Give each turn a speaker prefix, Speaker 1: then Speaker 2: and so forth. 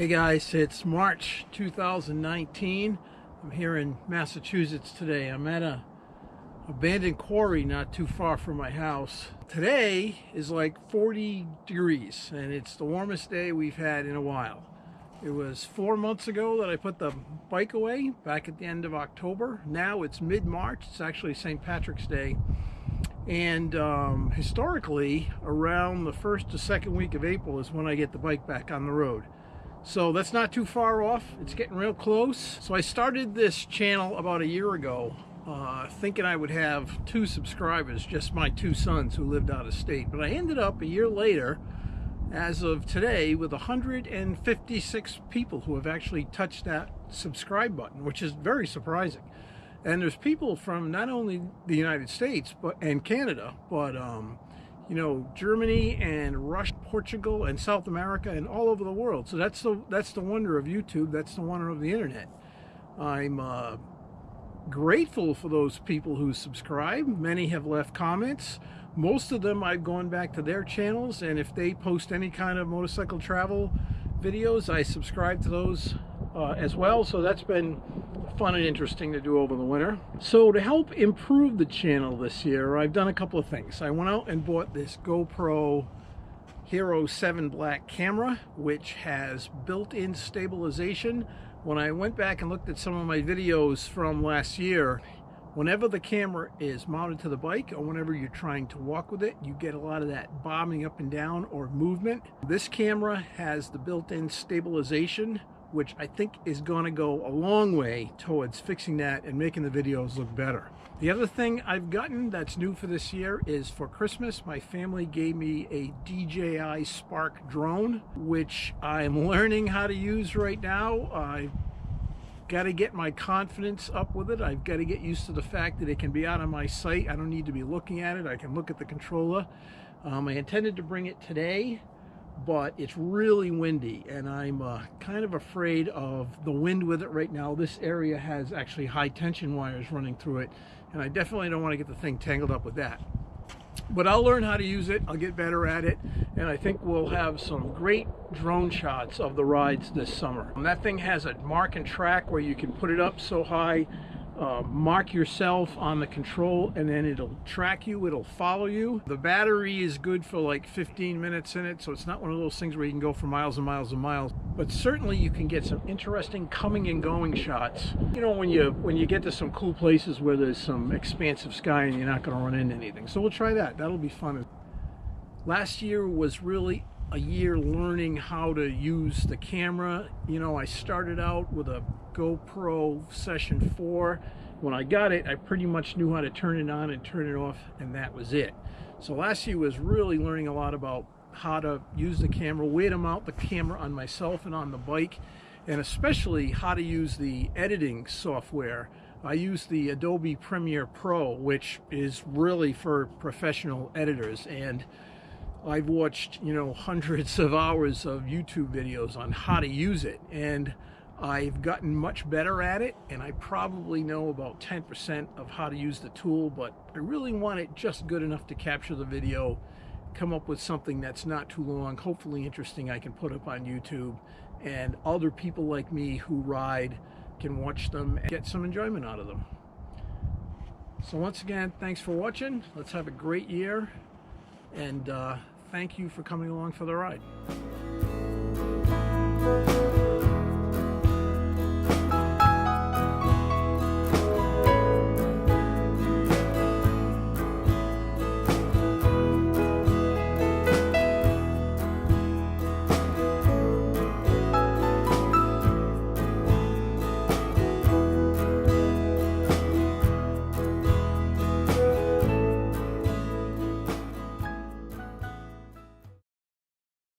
Speaker 1: Hey guys, it's March 2019. I'm here in Massachusetts today. I'm at a abandoned quarry not too far from my house. Today is like 40 degrees and it's the warmest day we've had in a while. It was 4 months ago that I put the bike away, back at the end of October. Now it's mid-March. It's actually St. Patrick's Day. And historically, around the first or second week of April is when I get the bike back on the road. So that's not too far off. It's getting real close. So I started this channel about a year ago, thinking I would have 2 subscribers, just my 2 sons who lived out of state. But I ended up a year later, as of today, with 156 people who have actually touched that subscribe button, which is very surprising. And there's people from not only the United States and Canada, but you know, Germany and Russia, Portugal, and South America, and all over the world. So that's the wonder of YouTube. That's the wonder of the internet. I'm grateful for those people who subscribe. Many have left comments. Most of them I've gone back to their channels, and if they post any kind of motorcycle travel videos, I subscribe to those as well. So that's been fun and interesting to do over the winter. So to help improve the channel this year, I've done a couple of things. I went out and bought this GoPro Hero 7 Black camera, which has built-in stabilization. When I went back and looked at some of my videos from last year, whenever the camera is mounted to the bike or whenever you're trying to walk with it, you get a lot of that bobbing up and down or movement. This camera has the built-in stabilization, which I think is going to go a long way towards fixing that and making the videos look better. The other thing I've gotten that's new for this year is for Christmas, my family gave me a DJI Spark drone, which I'm learning how to use right now. I've got to get my confidence up with it. I've got to get used to the fact that it can be out of my sight. I don't need to be looking at it. I can look at the controller. I intended to bring it today, but it's really windy and I'm kind of afraid of the wind with it right now. This area has actually high tension wires running through it, and I definitely don't want to get the thing tangled up with that. But I'll learn how to use it, I'll get better at it, and I think we'll have some great drone shots of the rides this summer. And that thing has a mark and track where you can put it up so high, mark yourself on the control, and then it'll track you, it'll follow you. The battery is good for like 15 minutes in it, so it's not one of those things where you can go for miles and miles and miles, but certainly you can get some interesting coming and going shots. You know, when you get to some cool places where there's some expansive sky and you're not going to run into anything. So we'll try that. That'll be fun. Last year was really a year learning how to use the camera. You know, I started out with a GoPro Session 4. When I got it, I pretty much knew how to turn it on and turn it off, and that was it. So last year was really learning a lot about how to use the camera, where to mount the camera on myself and on the bike, and especially how to use the editing software. I use the Adobe Premiere Pro, which is really for professional editors, and I've watched, you know, hundreds of hours of YouTube videos on how to use it, and I've gotten much better at it, and I probably know about 10% of how to use the tool, but I really want it just good enough to capture the video, come up with something that's not too long, hopefully interesting, I can put up on YouTube, and other people like me who ride can watch them and get some enjoyment out of them. So once again, thanks for watching. Let's have a great year, and thank you for coming along for the ride.